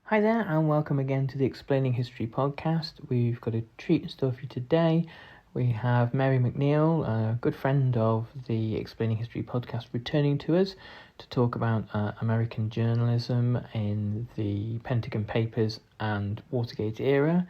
Hi there, and welcome again to the Explaining History podcast. We've got a treat in store for you today. We have Mary McNeil, a good friend of the Explaining History podcast, returning to us to talk about American journalism in the Pentagon Papers and Watergate era,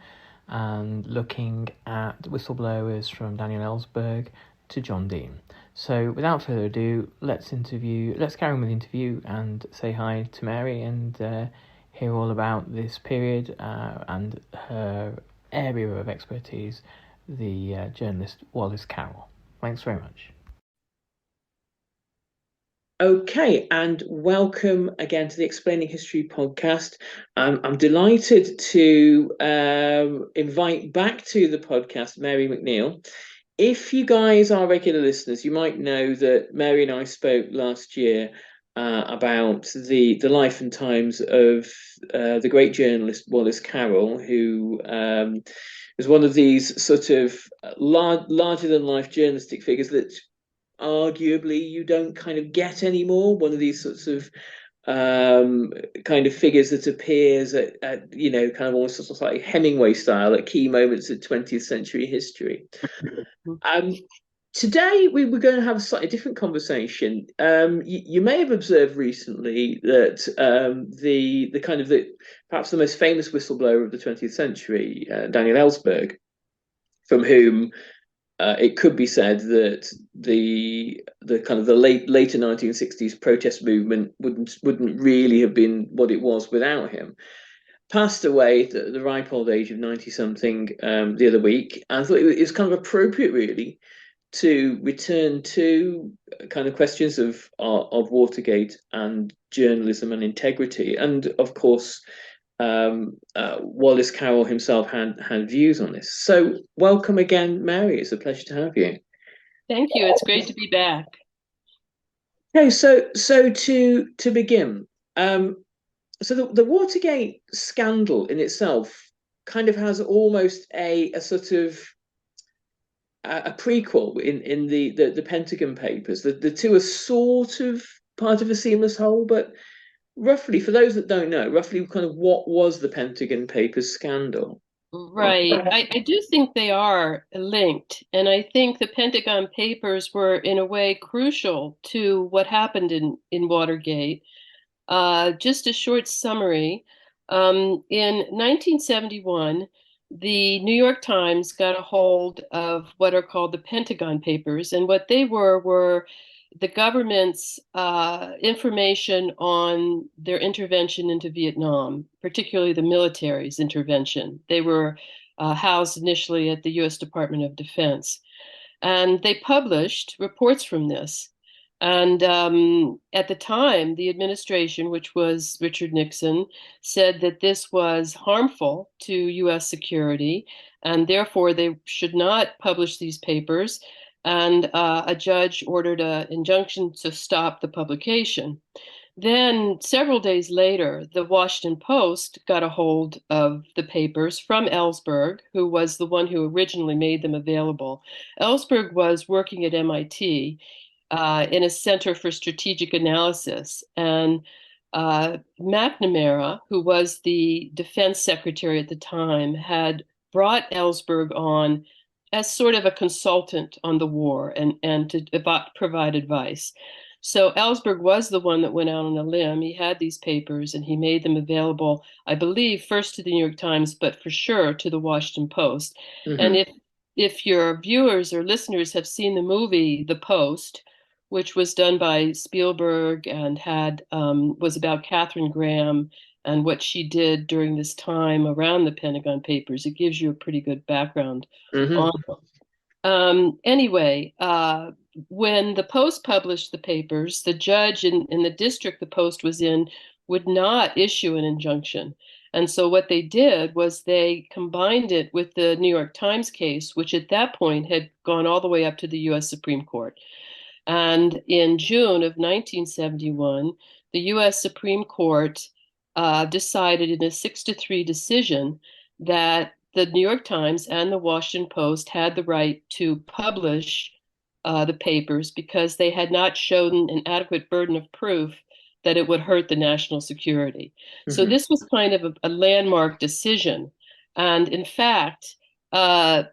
and looking at whistleblowers from Daniel Ellsberg to John Dean. So without further ado, let's carry on with the interview and say hi to Mary and hear all about this period and her area of expertise, the journalist Wallace Carroll. Thanks very much. Okay, and welcome again to the Explaining History podcast. I'm delighted to invite back to the podcast Mary McNeil. If you guys are regular listeners, you might know that Mary and I spoke last year about the life and times of the great journalist Wallace Carroll, who was one of these sort of larger than life journalistic figures that arguably you don't kind of get anymore. One of these sorts of kind of figures that appears at kind of almost sort of like Hemingway style at key moments of 20th century history. Today we were going to have a slightly different conversation. You may have observed recently that the kind of perhaps the most famous whistleblower of the 20th century, Daniel Ellsberg, from whom it could be said that the kind of the later 1960s protest movement wouldn't really have been what it was without him. Passed away at the ripe old age of 90 something the other week. And I thought it was kind of appropriate, really, to return to kind of questions of Watergate and journalism and integrity, and of course Wallace Carroll himself had views on this. So welcome again, Mary. It's a pleasure to have you. Thank you. It's great to be back. Okay, so to begin, so the Watergate scandal in itself kind of has almost a sort of a prequel in the Pentagon Papers. The two are sort of part of a seamless whole, but roughly, for those that don't know, roughly kind of what was the Pentagon Papers scandal? Right. I do think they are linked. And I think the Pentagon Papers were, in a way, crucial to what happened in Watergate. Just a short summary. In 1971, the New York Times got a hold of what are called the Pentagon Papers. And what they were the government's information on their intervention into Vietnam, particularly the military's intervention. They were housed initially at the U.S. Department of Defense. And they published reports from this. And at the time, the administration, which was Richard Nixon, said that this was harmful to U.S. security, and therefore they should not publish these papers. And a judge ordered an injunction to stop the publication. Then, several days later, the Washington Post got a hold of the papers from Ellsberg, who was the one who originally made them available. Ellsberg was working at MIT in a Center for Strategic Analysis. And McNamara, who was the defense secretary at the time, had brought Ellsberg on as sort of a consultant on the war and to provide advice. So Ellsberg was the one that went out on a limb. He had these papers and he made them available, I believe, first to the New York Times, but for sure to the Washington Post. Mm-hmm. And if your viewers or listeners have seen the movie The Post, which was done by Spielberg and was about Katharine Graham and what she did during this time around the Pentagon Papers, it gives you a pretty good background on them. Anyway, when the Post published the papers, the judge in the district the Post was in would not issue an injunction. And so what they did was they combined it with the New York Times case, which at that point had gone all the way up to the U.S. Supreme Court. And in June of 1971, the U.S. Supreme Court decided in a 6-3 decision that the New York Times and the Washington Post had the right to publish the papers because they had not shown an adequate burden of proof that it would hurt the national security. So Mm-hmm. this was kind of a landmark decision. And in fact, the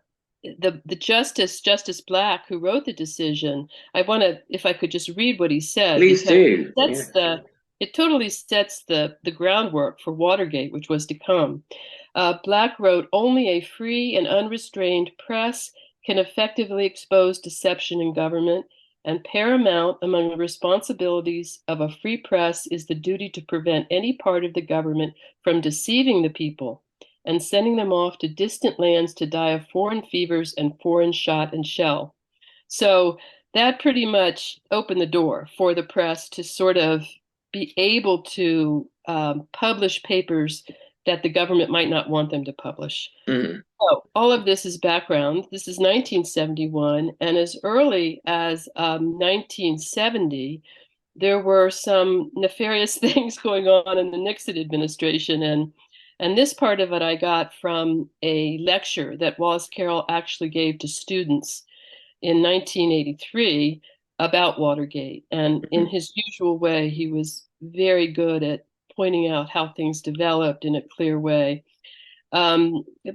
Justice Black, who wrote the decision, I want to, if I could just read what he said, Please because do. it totally sets the groundwork for Watergate, which was to come. Black wrote, "Only a free and unrestrained press can effectively expose deception in government, and paramount among the responsibilities of a free press is the duty to prevent any part of the government from deceiving the people and sending them off to distant lands to die of foreign fevers and foreign shot and shell." So that pretty much opened the door for the press to sort of be able to publish papers that the government might not want them to publish. Mm-hmm. So all of this is background. This is 1971, and as early as 1970, there were some nefarious things going on in the Nixon administration, and this part of it I got from a lecture that Wallace Carroll actually gave to students in 1983 about Watergate. And in his usual way, he was very good at pointing out how things developed in a clear way.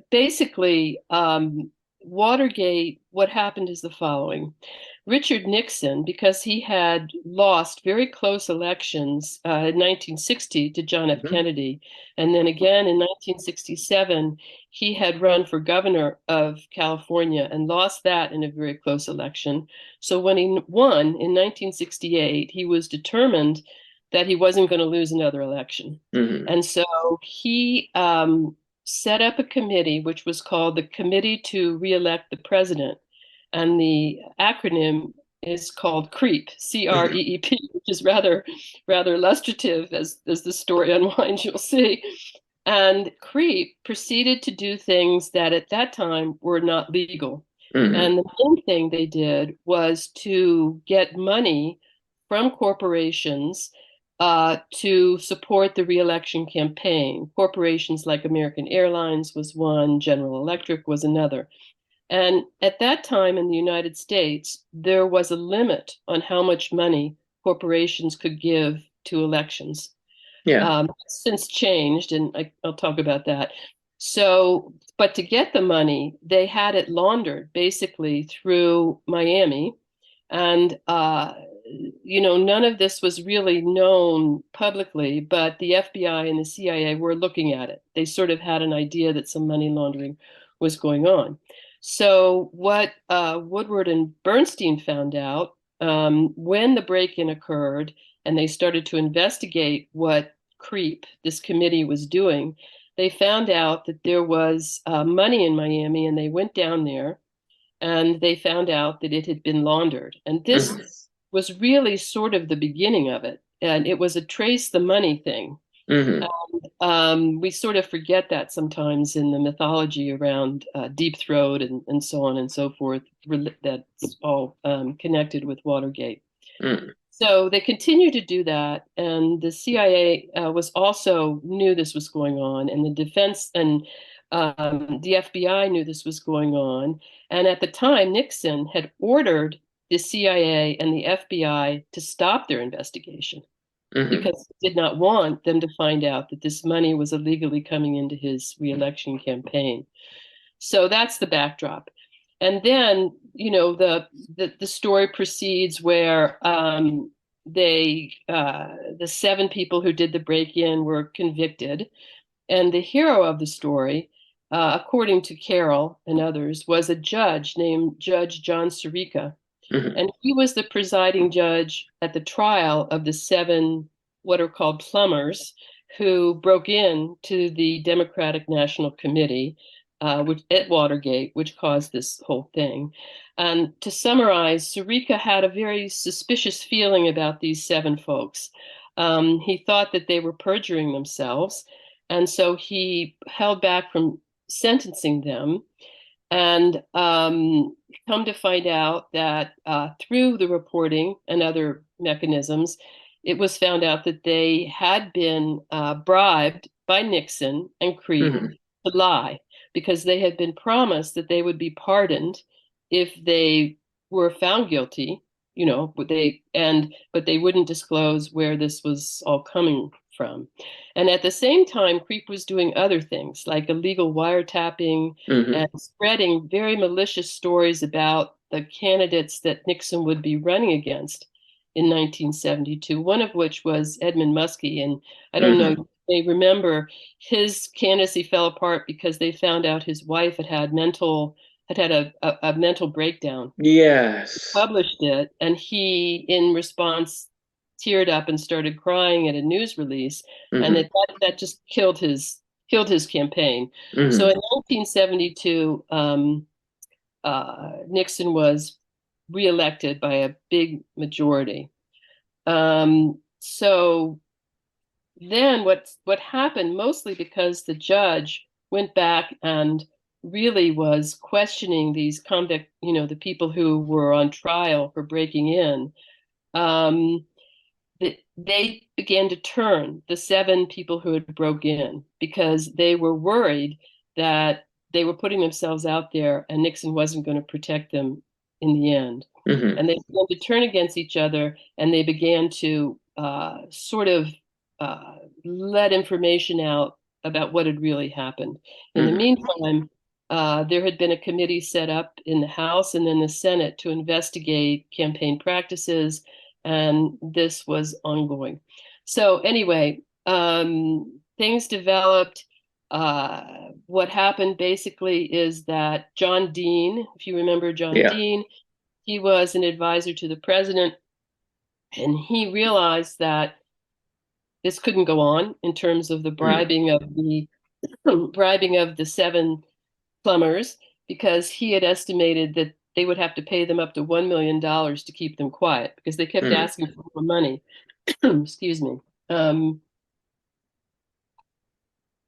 Basically, Watergate, what happened is the following. Richard Nixon, because he had lost very close elections in 1960 to John F. Kennedy, and then again in 1967, he had run for governor of California and lost that in a very close election. So when he won in 1968, he was determined that he wasn't going to lose another election. Mm-hmm. And so he set up a committee, which was called the Committee to Re-elect the President. And the acronym is called CREEP, C-R-E-E-P, which is rather illustrative as the story unwinds, you'll see. And CREEP proceeded to do things that at that time were not legal. Mm-hmm. And the main thing they did was to get money from corporations to support the re-election campaign. Corporations like American Airlines was one, General Electric was another. And at that time in the United States, there was a limit on how much money corporations could give to elections. Yeah. Since changed, and I'll talk about that. So, but to get the money, they had it laundered basically through Miami. And, none of this was really known publicly, but the FBI and the CIA were looking at it. They sort of had an idea that some money laundering was going on. So what Woodward and Bernstein found out when the break-in occurred and they started to investigate what CREEP, this committee, was doing, they found out that there was money in Miami, and they went down there and they found out that it had been laundered. And this was really sort of the beginning of it. And it was a trace the money thing. We sort of forget that sometimes in the mythology around Deep Throat and so on and so forth. That's all connected with Watergate. So they continued to do that, and the CIA was also knew this was going on, and the defense and the FBI knew this was going on. And at the time, Nixon had ordered the CIA and the FBI to stop their investigation because he did not want them to find out that this money was illegally coming into his re-election campaign. So that's the backdrop. And then, the story proceeds where the 7 people who did the break-in were convicted. And the hero of the story, according to Carroll and others, was a judge named Judge John Sirica. And he was the presiding judge at the trial of the 7 what are called plumbers who broke in to the Democratic National Committee at Watergate, which caused this whole thing. And to summarize, Sirica had a very suspicious feeling about these 7 folks. He thought that they were perjuring themselves, and so he held back from sentencing them. And come to find out that through the reporting and other mechanisms, it was found out that they had been bribed by Nixon and CREEP to lie, because they had been promised that they would be pardoned if they were found guilty but they wouldn't disclose where this was all coming from. And at the same time, Creep was doing other things like illegal wiretapping and spreading very malicious stories about the candidates that Nixon would be running against in 1972, one of which was Edmund Muskie. And I don't know, they remember his candidacy fell apart because they found out his wife had had a mental breakdown. Yes. Published it, and he, in response, teared up and started crying at a news release, and that just killed his campaign. So in 1972, Nixon was reelected by a big majority. So then what happened, mostly because the judge went back and really was questioning these convict, the people who were on trial for breaking in, they began to turn the 7 people who had broke in because they were worried that they were putting themselves out there and Nixon wasn't going to protect them in the end. And they began to turn against each other, and they began to sort of let information out about what had really happened. In the meantime, there had been a committee set up in the House and then the Senate to investigate campaign practices, and this was ongoing. So anyway, things developed. What happened basically is that John Dean, if you remember John Dean, he was an advisor to the president, and he realized that this couldn't go on in terms of the bribing of the 7 plumbers, because he had estimated that they would have to pay them up to $1 million to keep them quiet because they kept asking for more money. Excuse me.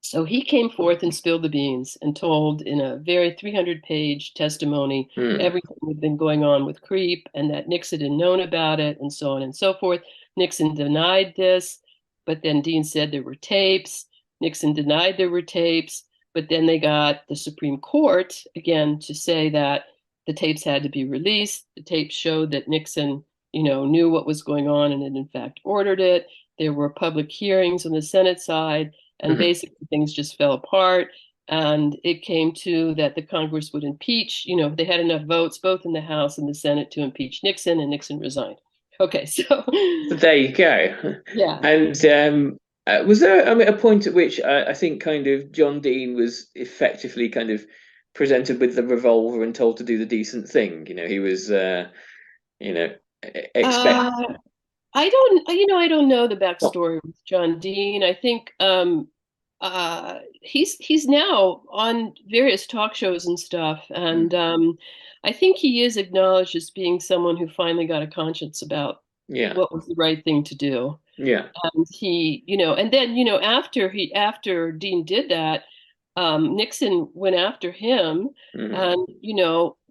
So he came forth and spilled the beans and told in a very 300-page testimony everything that had been going on with Creep and that Nixon had known about it and so on and so forth. Nixon denied this, but then Dean said there were tapes. Nixon denied there were tapes, but then they got the Supreme Court again to say that the tapes had to be released. The tapes showed that Nixon, knew what was going on and had in fact ordered it. There were public hearings on the Senate side, and basically things just fell apart. And it came to that the Congress would impeach, they had enough votes, both in the House and the Senate, to impeach Nixon, and Nixon resigned. Okay, so there you go. Yeah. And was there a point at which I think kind of John Dean was effectively kind of presented with the revolver and told to do the decent thing? He was, I don't know the backstory with John Dean. I think he's now on various talk shows and stuff, and I think he is acknowledged as being someone who finally got a conscience about what was the right thing to do. Yeah. And he, and then, after Dean did that, Nixon went after him, and,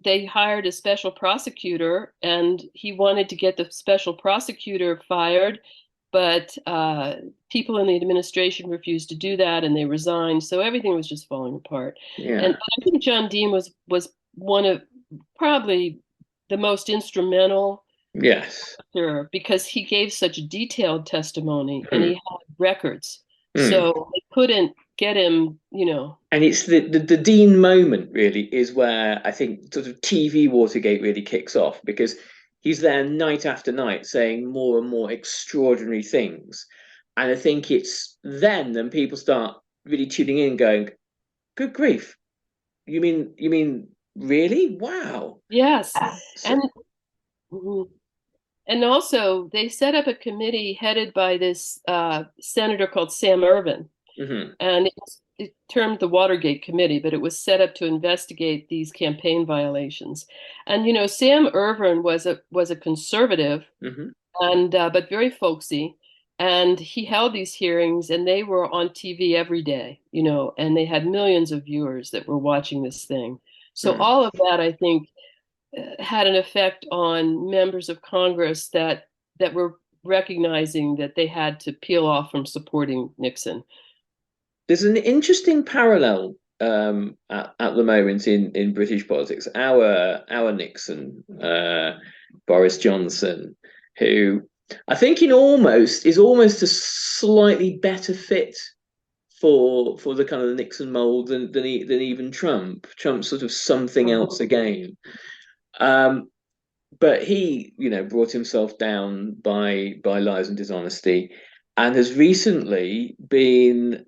they hired a special prosecutor, and he wanted to get the special prosecutor fired, but people in the administration refused to do that, and they resigned. So everything was just falling apart. Yeah. And I think John Dean was one of probably the most instrumental. Yes. Because he gave such detailed testimony and he had records. So they couldn't get him, And it's the Dean moment really is where I think sort of TV Watergate really kicks off, because he's there night after night saying more and more extraordinary things. And I think it's then people start really tuning in going, good grief. You mean really? Wow. Yes. And also they set up a committee headed by this senator called Sam Ervin. And it termed the Watergate Committee, but it was set up to investigate these campaign violations. And Sam Ervin was a conservative, and but very folksy. And he held these hearings, and they were on TV every day, and they had millions of viewers that were watching this thing. So all of that, I think, had an effect on members of Congress that were recognizing that they had to peel off from supporting Nixon. There's an interesting parallel at the moment in British politics. Our Nixon Boris Johnson, who I think is almost a slightly better fit for the kind of the Nixon mold than even Trump. Trump's sort of something else again. But he, brought himself down by lies and dishonesty, and has recently been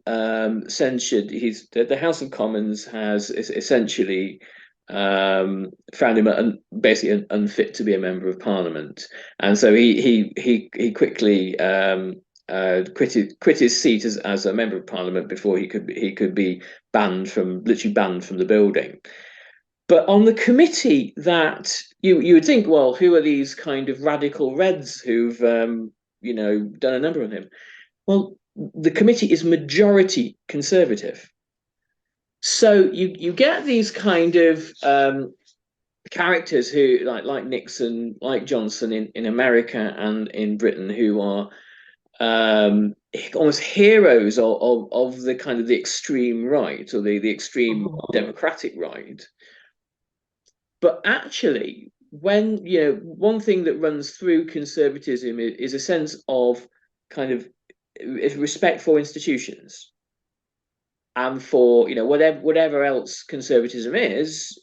censured. The House of Commons has essentially found him basically unfit to be a member of Parliament, and so he quickly quit his seat as a member of Parliament before he could be literally banned from the building. But on the committee that you would think, well, who are these kind of radical Reds who've done a number on him? Well, the committee is majority Conservative. So you get these kind of characters who like Nixon, like Johnson in America and in Britain, who are almost heroes of the kind of the extreme right or the extreme democratic right. But actually, when one thing that runs through conservatism is a sense of kind of respect for institutions and for whatever else conservatism is.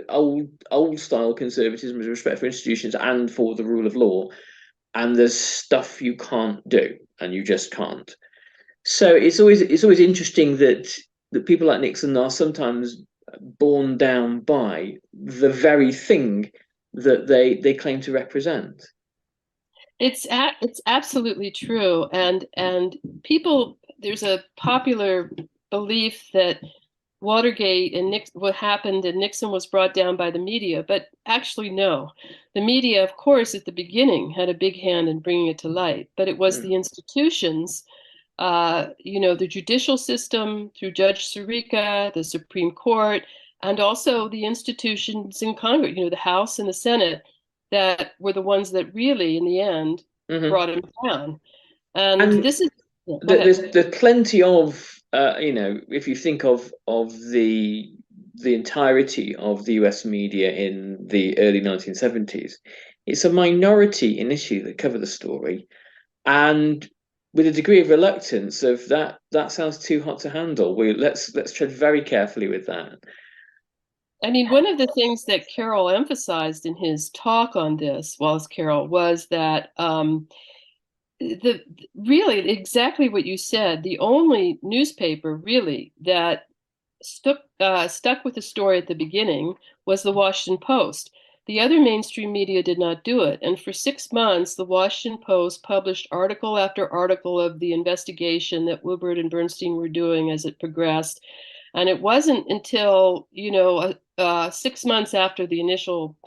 Old style conservatism is respect for institutions and for the rule of law. And there's stuff you can't do, and you just can't. So it's always interesting that people like Nixon are sometimes borne down by the very thing that they claim to represent. It's absolutely true, and people, there's a popular belief that Watergate and what happened and Nixon was brought down by the media, but actually no. The media, of course, at the beginning had a big hand in bringing it to light, but it was the institutions, the judicial system through Judge Sirica, the Supreme Court, and also the institutions in Congress, the House and the Senate, that were the ones that really, in the end, brought him down. And this is there's plenty of if you think of the entirety of the US media in the early 1970s, it's a minority initially that cover the story, and with a degree of reluctance of that sounds too hot to handle. Let's tread very carefully with that. I mean, one of the things that Carroll emphasized in his talk on this, Wallace Carroll, was that really exactly what you said. The only newspaper really that stuck with the story at the beginning was the Washington Post. The other mainstream media did not do it. And for 6 months, the Washington Post published article after article of the investigation that Woodward and Bernstein were doing as it progressed. And it wasn't until, 6 months after the initial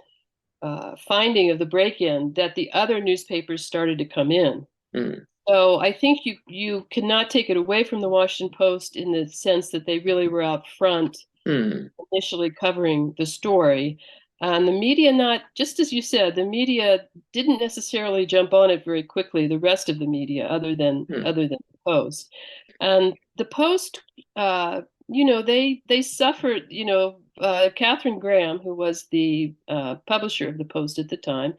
finding of the break-in that the other newspapers started to come in. So I think you cannot take it away from the Washington Post in the sense that they really were out front initially covering the story. And the media, just as you said, the media didn't necessarily jump on it very quickly, the rest of the media, other than the Post. And the Post, they suffered, Katharine Graham, who was the publisher of the Post at the time,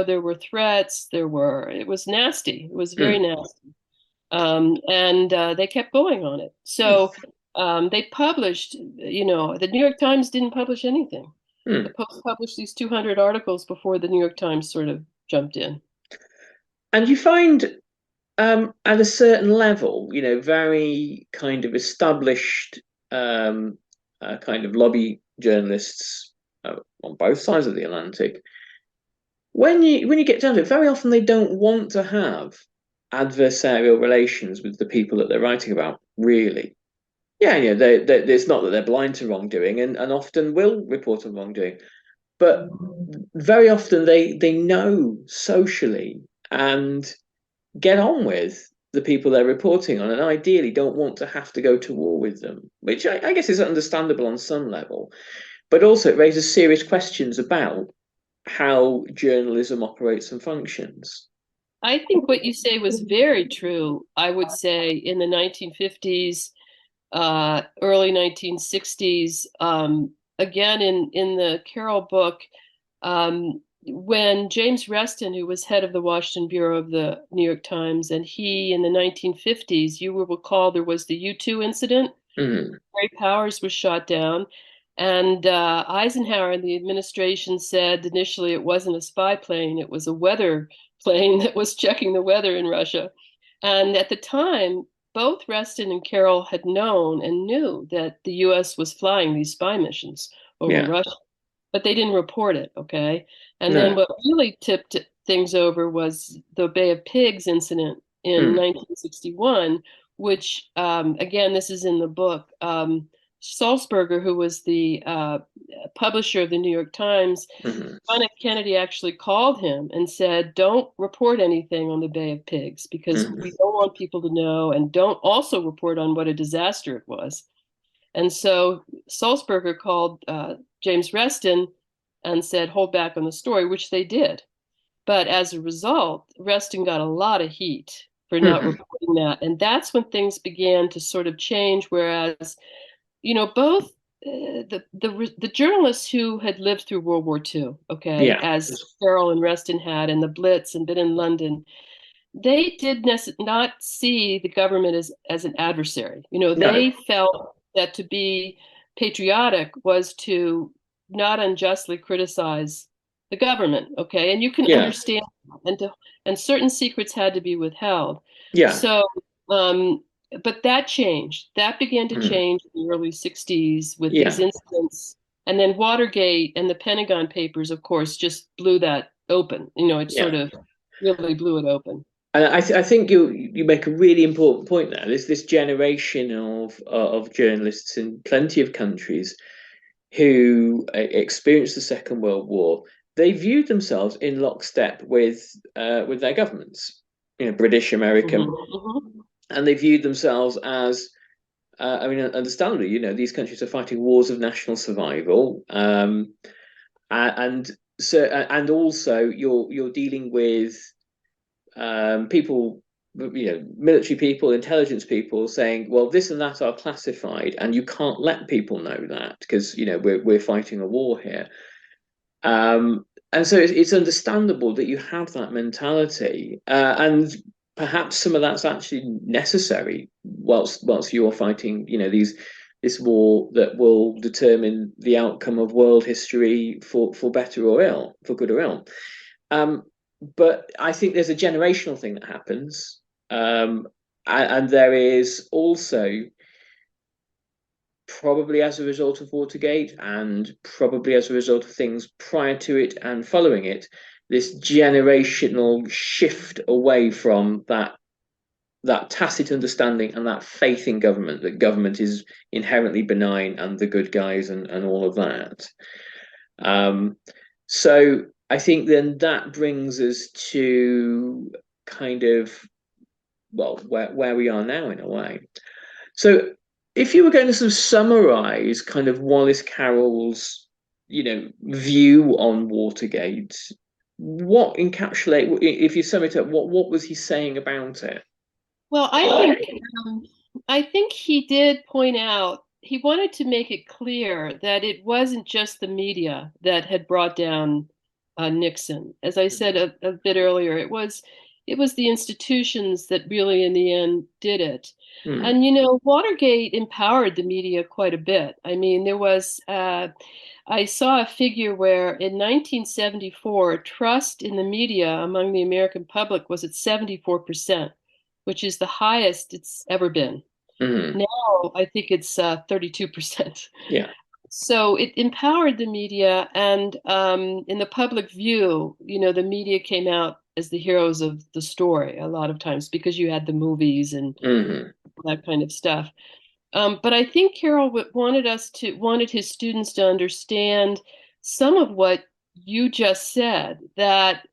there were threats, it was nasty. It was very nasty. And they kept going on it. So they published, the New York Times didn't publish anything. The Post published these 200 articles before the New York Times sort of jumped in. And you find at a certain level, very kind of established kind of lobby journalists on both sides of the Atlantic, when you get down to it, very often they don't want to have adversarial relations with the people that they're writing about, really. It's not that they're blind to wrongdoing and often will report on wrongdoing, but very often they know socially and get on with the people they're reporting on, and ideally don't want to have to go to war with them, which I guess is understandable on some level, but also it raises serious questions about how journalism operates and functions. I think what you say was very true, I would say, in the 1950s, early 1960s. Again, in the Carroll book, when James Reston, who was head of the Washington Bureau of the New York Times, and he in the 1950s, you will recall there was the U-2 incident. Great Powers was shot down. And Eisenhower and the administration said initially it wasn't a spy plane, it was a weather plane that was checking the weather in Russia. And at the time, both Reston and Carroll had known and knew that the US was flying these spy missions over Russia, but they didn't report it, okay? And then what really tipped things over was the Bay of Pigs incident in 1961, which, again, this is in the book. Sulzberger, who was the publisher of the New York Times, John F. Kennedy actually called him and said, don't report anything on the Bay of Pigs because we don't want people to know, and don't also report on what a disaster it was. And so Sulzberger called James Reston and said, hold back on the story, which they did. But as a result, Reston got a lot of heat for not reporting that. And that's when things began to sort of change, whereas both the journalists who had lived through World War II, okay, as Carroll and Reston had, and the Blitz and been in London, they did not see the government as an adversary. They felt that to be patriotic was to not unjustly criticize the government, okay, and you can understand, and certain secrets had to be withheld. So but that changed. That began to change in the early 60s with these incidents. And then Watergate and the Pentagon Papers, of course, just blew that open. It sort of really blew it open. And I think you make a really important point there. There's this generation of journalists in plenty of countries who experienced the Second World War. They viewed themselves in lockstep with their governments, British, American. And they viewed themselves as, understandably, these countries are fighting wars of national survival, and also you're dealing with people, military people, intelligence people, saying, well, this and that are classified, and you can't let people know that because we're fighting a war here. And so it's understandable that you have that mentality, and perhaps some of that's actually necessary whilst you're fighting, this war that will determine the outcome of world history for better or ill, for good or ill. But I think there's a generational thing that happens, and there is also, probably as a result of Watergate and probably as a result of things prior to it and following it, this generational shift away from that tacit understanding and that faith in government, that government is inherently benign and the good guys and all of that. So I think then that brings us to kind of, well, where we are now in a way. So if you were going to sort of summarize kind of Wallace Carroll's, view on Watergate, what encapsulate, if you sum it up, what was he saying about it? Well, I think he did point out, he wanted to make it clear that it wasn't just the media that had brought down Nixon. As I said a bit earlier, it was the institutions that really in the end did it. And Watergate empowered the media quite a bit. I mean, there was I saw a figure where in 1974 trust in the media among the American public was at 74%, which is the highest it's ever been. Now I think it's 32%. So it empowered the media, and in the public view, the media came out as the heroes of the story a lot of times because you had the movies and that kind of stuff. But I think Carroll wanted his students to understand some of what you just said, that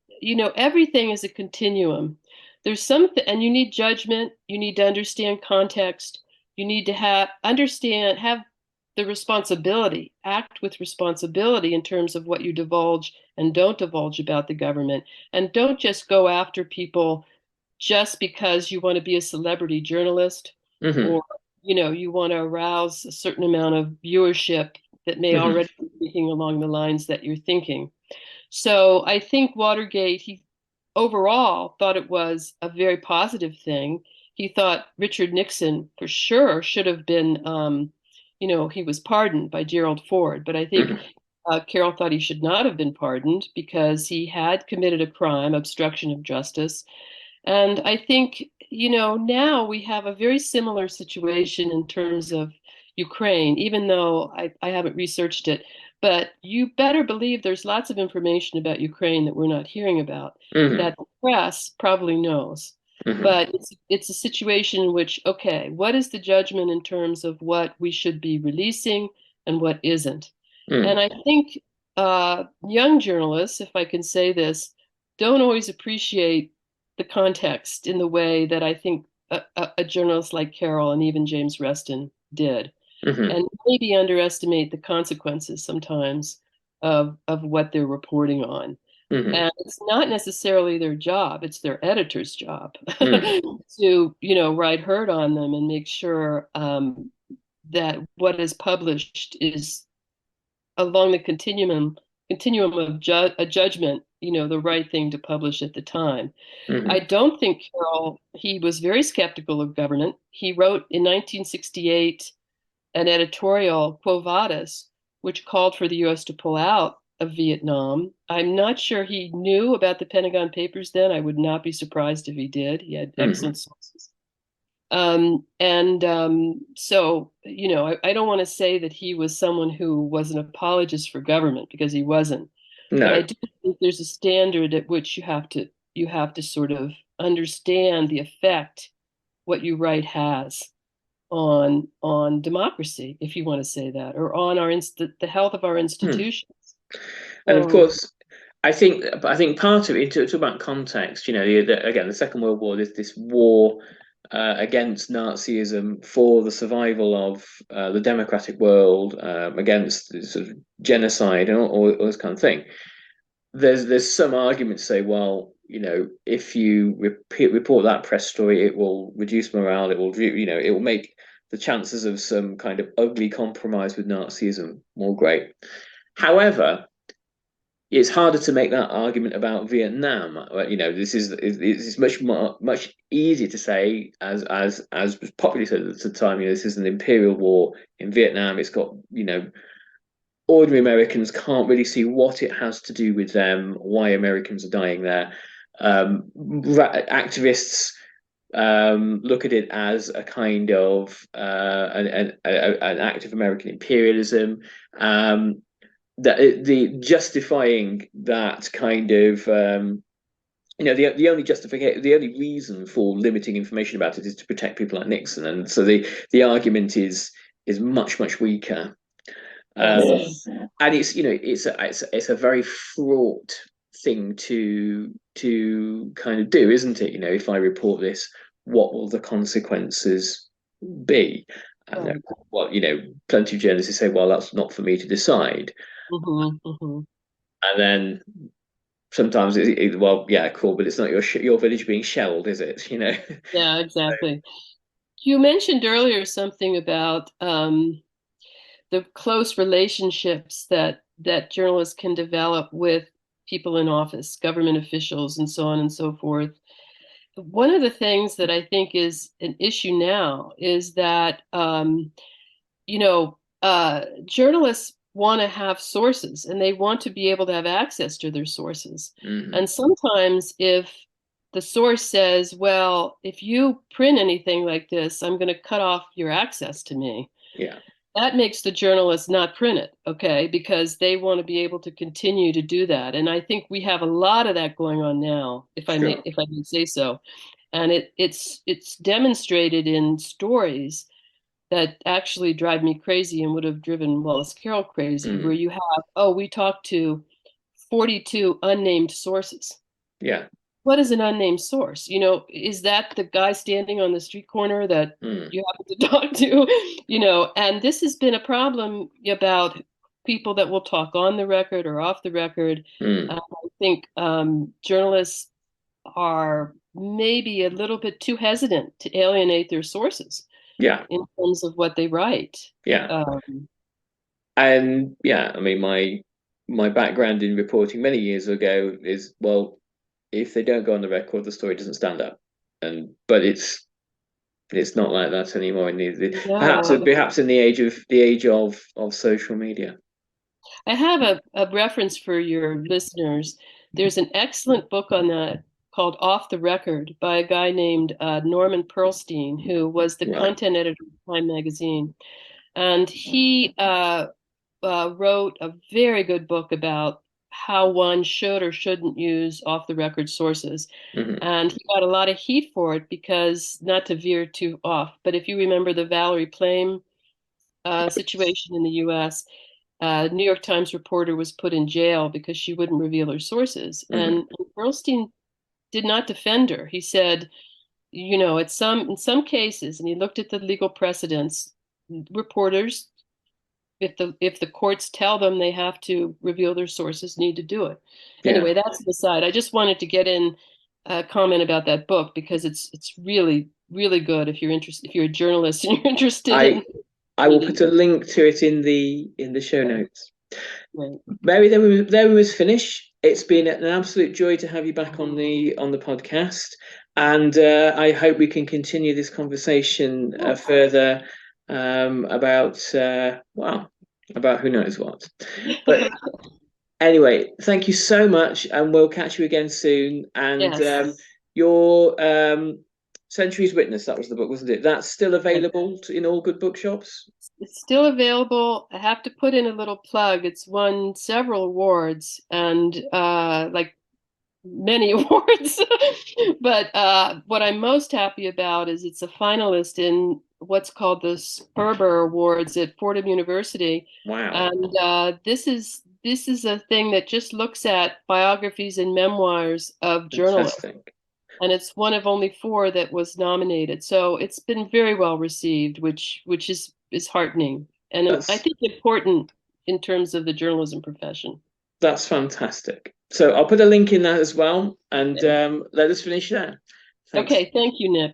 everything is a continuum. There's something, and you need judgment. You need to understand context. You need to have the responsibility, act with responsibility in terms of what you divulge and don't divulge about the government. And don't just go after people just because you want to be a celebrity journalist or, you want to arouse a certain amount of viewership that may already be thinking along the lines that you're thinking. So I think Watergate, he overall thought it was a very positive thing. He thought Richard Nixon for sure should have been, he was pardoned by Gerald Ford, but I think Mhm. Carroll thought he should not have been pardoned because he had committed a crime, obstruction of justice. And I think, now we have a very similar situation in terms of Ukraine, even though I haven't researched it. But you better believe there's lots of information about Ukraine that we're not hearing about, Mhm. that the press probably knows. Mhm. But it's a situation in which, okay, what is the judgment in terms of what we should be releasing and what isn't? And Mhm. I think young journalists, if I can say this, don't always appreciate the context in the way that I think a journalist like Carroll and even James Reston did, Mhm. and maybe underestimate the consequences sometimes of what they're reporting on. Mhm. And it's not necessarily their job, it's their editor's job Mhm. to, write herd on them and make sure that what is published is along the continuum of a judgment, the right thing to publish at the time. I Mhm. don't think Carroll, he was very skeptical of government. He wrote in 1968 an editorial, Quo Vadis, which called for the US to pull out of Vietnam. I'm not sure he knew about the Pentagon Papers then. I would not be surprised if he did. He had Mhm. excellent sources. So, I don't want to say that he was someone who was an apologist for government because he wasn't. But I No. do think there's a standard at which you have to sort of understand the effect what you write has on democracy, if you want to say that, or on the health of our Hmm. institutions. And of So, course, I think part of it, to about context, again, the Second World War, this war against Nazism for the survival of the democratic world, against sort of genocide and all this kind of thing. There's some argument to say, well, if you report that press story, it will reduce morale. It will make the chances of some kind of ugly compromise with Nazism more great. However, it's harder to make that argument about Vietnam. This is it's much easier to say, as was popularly said at the time. This is an imperial war in Vietnam. It's got ordinary Americans can't really see what it has to do with them, why Americans are dying there. Activists look at it as a kind of an act of American imperialism. The justifying that kind of the only justification, the only reason for limiting information about it is to protect people like Nixon, and so the argument is much weaker. yes. And it's a very fraught thing to kind of do, isn't it? If I report this, what will the consequences be? And Right. plenty of journalists say, well, that's not for me to decide. Hmm. Hmm. And then sometimes well, yeah, cool, but it's not your village being shelled, is it? Yeah, exactly. You mentioned earlier something about the close relationships that journalists can develop with people in office, government officials, and so on and so forth. One of the things that I think is an issue now is that journalists want to have sources and they want to be able to have access to their sources. Mm-hmm. And sometimes if the source says, well, if you print anything like this, I'm going to cut off your access to me, Yeah, that makes the journalist not print it, okay? Because they want to be able to continue to do that. And I think we have a lot of that going on now, sure. if I may say so. And it's demonstrated in stories that actually drive me crazy and would have driven Wallace Carroll crazy, where Mm. you have, oh, we talked to 42 unnamed sources. Yeah. What is an unnamed source? Is that the guy standing on the street corner that Mm. you happen to talk to? And this has been a problem about people that will talk on the record or off the record. Mm. I think journalists are maybe a little bit too hesitant to alienate their sources Yeah. in terms of what they write. Yeah. Um, And yeah, I mean, my background in reporting many years ago is, well, if they don't go on the record, the story doesn't stand up. But it's not like that anymore. Perhaps in the age of social media. I have a reference for your listeners. There's an excellent book on that called Off the Record by a guy named Norman Pearlstein, who was the content editor of Time magazine. And he wrote a very good book about how one should or shouldn't use off-the-record sources. And he got a lot of heat for it because, not to veer too off, but if you remember the Valerie Plame situation in the U.S., New York Times reporter was put in jail because she wouldn't reveal her sources. And Pearlstein did not defend her. He said, you know, in some cases, and he looked at the legal precedents, reporters, if the courts tell them they have to reveal their sources, need to do it. Yeah. Anyway, that's the side. I just wanted to get in a comment about that book because it's really, really good if you're interested, if you're a journalist and you're interested I will put a link to it in the show notes. Right. Mary, there we was finish. It's been an absolute joy to have you back on the podcast, and I hope we can continue this conversation further about who knows what. But anyway, thank you so much, and we'll catch you again soon. And yes. Your Century's Witness, that was the book, wasn't it? That's still available in all good bookshops? It's still available. I have to put in a little plug. It's won several awards and like many awards. But what I'm most happy about is it's a finalist in what's called the Sperber Awards at Fordham University. Wow. And this is a thing that just looks at biographies and memoirs of journalists. Fantastic. And it's one of only 4 that was nominated. So it's been very well received, which is heartening. And I think important in terms of the journalism profession. That's fantastic. So I'll put a link in that as well. And let us finish there. Thanks. Okay, thank you, Nick.